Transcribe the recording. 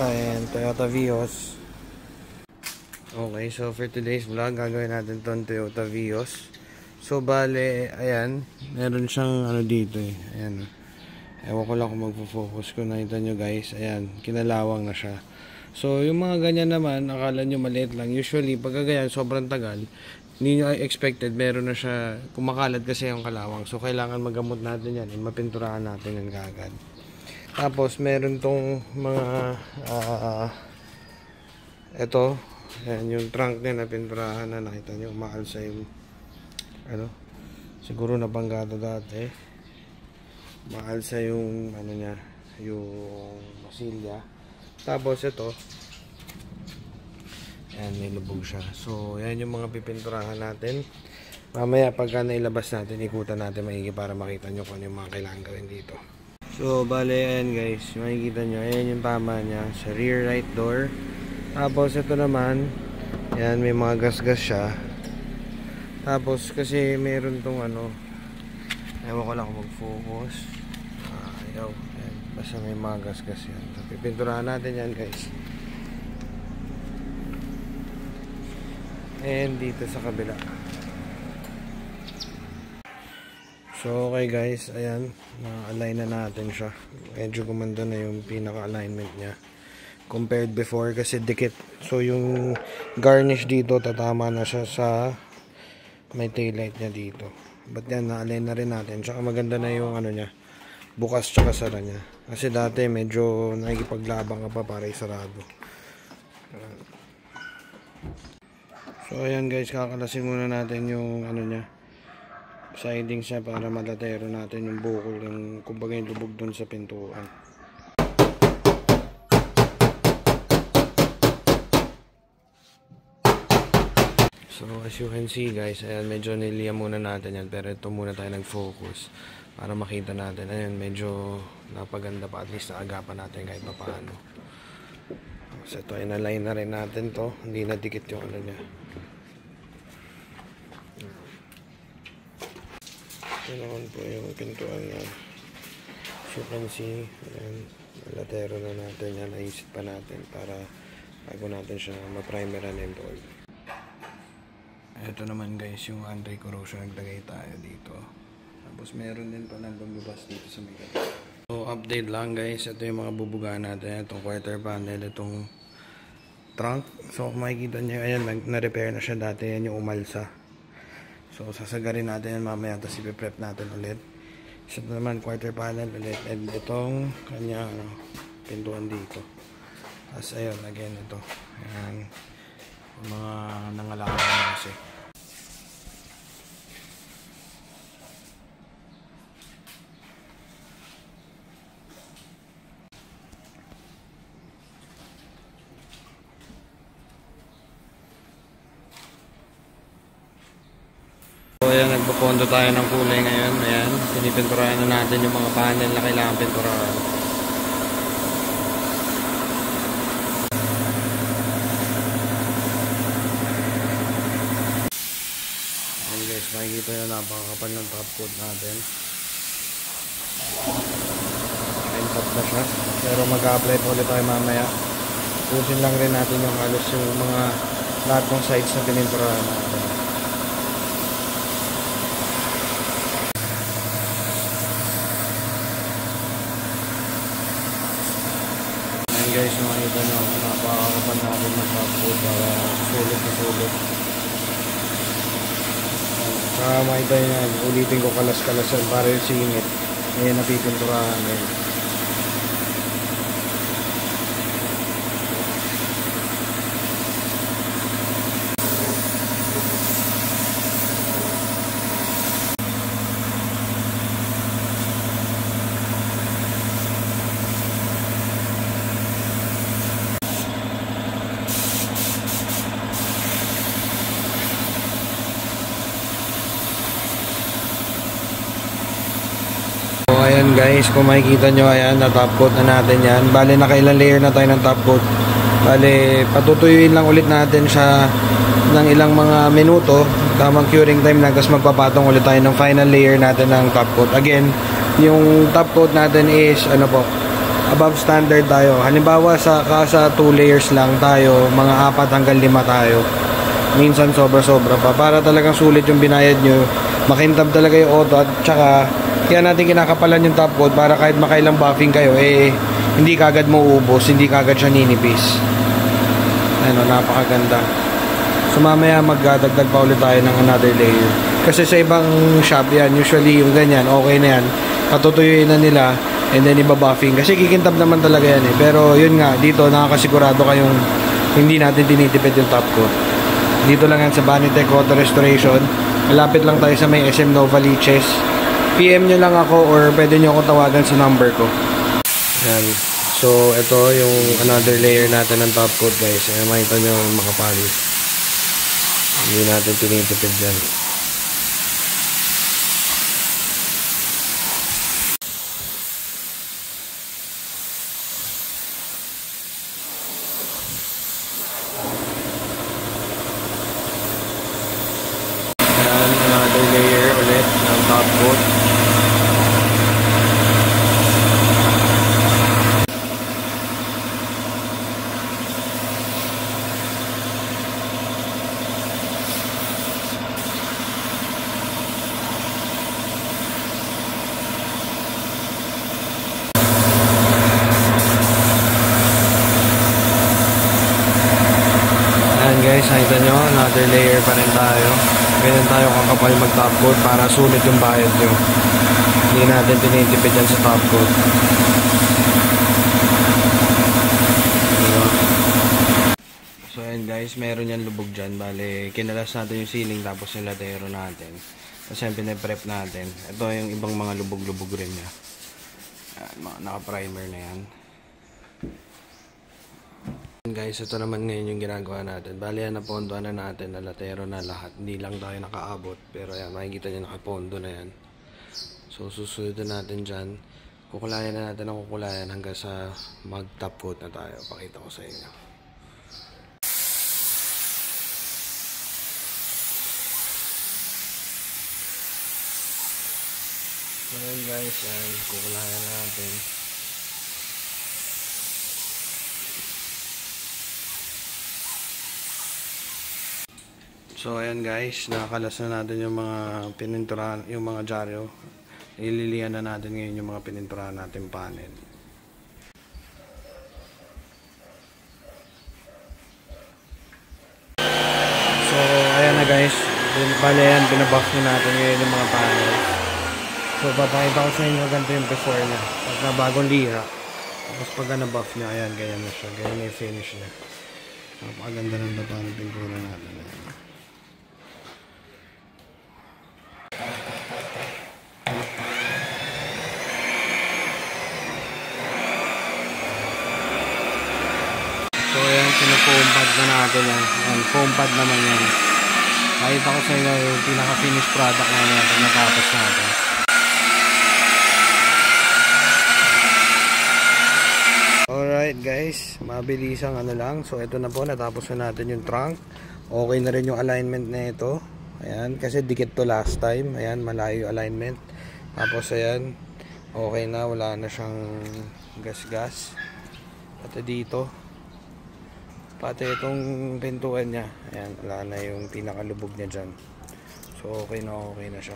and Toyota Vios. Okay, so for today's vlog, gagawin natin tong Toyota Vios. So bale, ayan, meron siyang ano dito eh. Ayan. Ewan ko lang kung magpo-focus ko. Nakita nyo guys, ayan, kinalawang na siya. So yung mga ganyan naman, akala nyo maliit lang. Usually, pagka ganyan, sobrang tagal, hindi nyo expected, meron na siya, kumakalat kasi yung kalawang. So kailangan magamot natin yan, mapinturahan natin yan kagad. Tapos meron tong mga ito, ayan, yung trunk niya na pinturahan na nakita nyo, umaalsa yung ano, siguro nabanggado dati, maalsa yung ano niya, yung masilya. Tapos ito, ayan, may lubog siya. So ayan yung mga pipinturahan natin. Mamaya pagka nailabas natin, ikutan natin maigi para makita nyo kung ano yung mga kailangan gawin dito. So bale, ayan guys, makikita nyo, ayan yung tama niya sa rear right door. Tapos ito naman, ayan, may mga gasgas siya. Tapos kasi meron tong ano, ewan ko lang kung mag-focus. Ayaw, ayan, basta may mga gasgas yan. So pipinturahan natin yan guys. And dito sa kabila. So okay guys, ayan, na-align na natin siya. Medyo gumanda na yung pinaka-alignment niya compared before kasi dikit. So yung garnish dito, tatama na siya sa may taillight niya dito. But yan, na-align na rin natin. Tsaka maganda na yung ano niya, bukas tsaka sara niya. Kasi dati medyo nakikipaglabang ka pa para isarado. So ayan guys, kakalasin muna natin yung ano niya, siding siya para malatero natin yung bukol, yung kumbaga yung lubog dun sa pintuan. So as you can see guys, ayan, medyo niliya muna natin yan, pero ito muna tayo nag-focus para makita natin. Ayan, medyo napaganda pa, at least naagapan natin kahit pa paano. So ito, in-align na rin natin to, hindi na dikit yung ano niya. Ito naman po yung pintuan niya. As you can see, ayan, latero na natin yan, naisip pa natin para bago natin siya ma-primeran and all. Ito naman guys, yung anti-corrosion, naglagay tayo dito. Tapos meron din pa nagbabas dito sa may ganda. So update lang guys, ito yung mga bubugaan natin, itong quarter panel, itong trunk. So kung makikita nyo, ayan, na-repair na siya dati, yan yung umalsa. So sasagarin natin yan mamaya, tapos ipiprep natin ulit. Ito naman quarter panel ulit, and itong kanya pintuan dito. Tapos ayun, again ito, ayan, mga nangalakad na kasi. So ayan, nagpupondo tayo ng kulay ngayon. Ayan, pinipinturahan na natin yung mga panel na kailangan pinturahan. Ayan guys, makikita nyo, napakakapal ng top coat natin. Ayan, top na siya. Pero mag-a-apply pa ulit tayo mamaya. Pusin lang rin natin yung halos yung mga lahat ng sides na pininturahan natin. Guys, makikita nyo, napakakapan natin ng top coat para sulit na sulit. Saka makikita nyo, ulitin ko kalas-kalasan para yung singit. Ayan, napipinturahan ngayon. Ayan guys, kung makikita nyo, ayan, na top coat na natin yan. Bale, nakailang layer na tayo ng top coat. Bale, patutuyuin lang ulit natin siya ng ilang mga minuto. Tamang curing time lang, tapos magpapatong ulit tayo ng final layer natin ng top coat. Again, yung top coat natin is, ano po, above standard tayo. Halimbawa sa 2 layers lang tayo, mga 4 hanggang 5 tayo. Minsan sobra-sobra pa. Para talagang sulit yung binayad nyo. Makintab talaga yung auto at tsaka kaya natin kinakapalan yung top coat para kahit makailang buffing kayo, hindi kagad mauubos, hindi kagad siya ninipis. Ano, napakaganda. So mamaya magdagdag pa ulit tayo ng another layer. Kasi sa ibang shop yan, usually yung ganyan, okay na yan. Patutuyuin na nila and then iba-buffing. Kasi kikintab naman talaga yan eh. Pero yun nga, dito nakakasigurado kayong hindi natin tinitipid yung top coat. Dito lang yan sa Vanitec Auto Restoration. Malapit lang tayo sa may SM Nova Liches. PM nyo lang ako or pwede nyo ako tawagan sa number ko. Yan. So, ito yung another layer natin ng top coat guys. Makita nyo yung makapal. Hindi natin tinitipid dyan. Yan, another layer ulit ng top coat. Guys, nakita nyo, another layer pa rin tayo. Ganyan tayo kakapal mag top coat para sulit yung bayad nyo. Hindi natin tinitipid yan sa top coat. Diba? So ayan guys, meron yan lubog dyan. Bale, kinalas natin yung ceiling tapos yung latero natin. Kasi yung pinaprep natin. Ito yung ibang mga lubog-lubog rin niya. Ayan, mga naka-primer na yan. Guys, ito naman ngayon yung ginagawa natin. Bali yan, napondoan na natin, nalatero na lahat. Hindi lang tayo nakaabot. Pero ayan, makikita nyo nakapondo na yan. So, susunod na natin dyan. Kukulayan na natin ang kukulayan hanggang sa mag-top coat na tayo. Pakita ko sa inyo. So, ayan guys, yan. Kukulayan na natin. So ayan guys, nakakalas na natin yung mga pininturahan, yung mga dyaryo. Ililihan na natin ngayon yung mga pininturahan natin panel. So ayan na guys, bale yan, binabuff na natin ngayon yung mga panel. So papakita ko sa inyo ganito yung before niya, pagka bagong lira. Tapos pagka na-buff niya, ayan, ganyan na siya, ganyan na yung finish niya. Napakaganda ng dapa ng pintura natin. So ayan, pinafoam pad na natin yan. Ayan, foam pad naman yan. Nakita ko sa inyo yung pinaka-finish product na natin, natapos natin. Alright guys, mabilisang ano lang. So ito na po, natapos na natin yung trunk. Okay na rin yung alignment na ito. Ayan, kasi dikit to last time. Ayan, malayo yung alignment. Tapos ayan, okay na, wala na siyang gas-gas. Pati dito. Pati itong pintuan niya, ayan, wala na yung pinakalubog niya dyan. So okay na siya.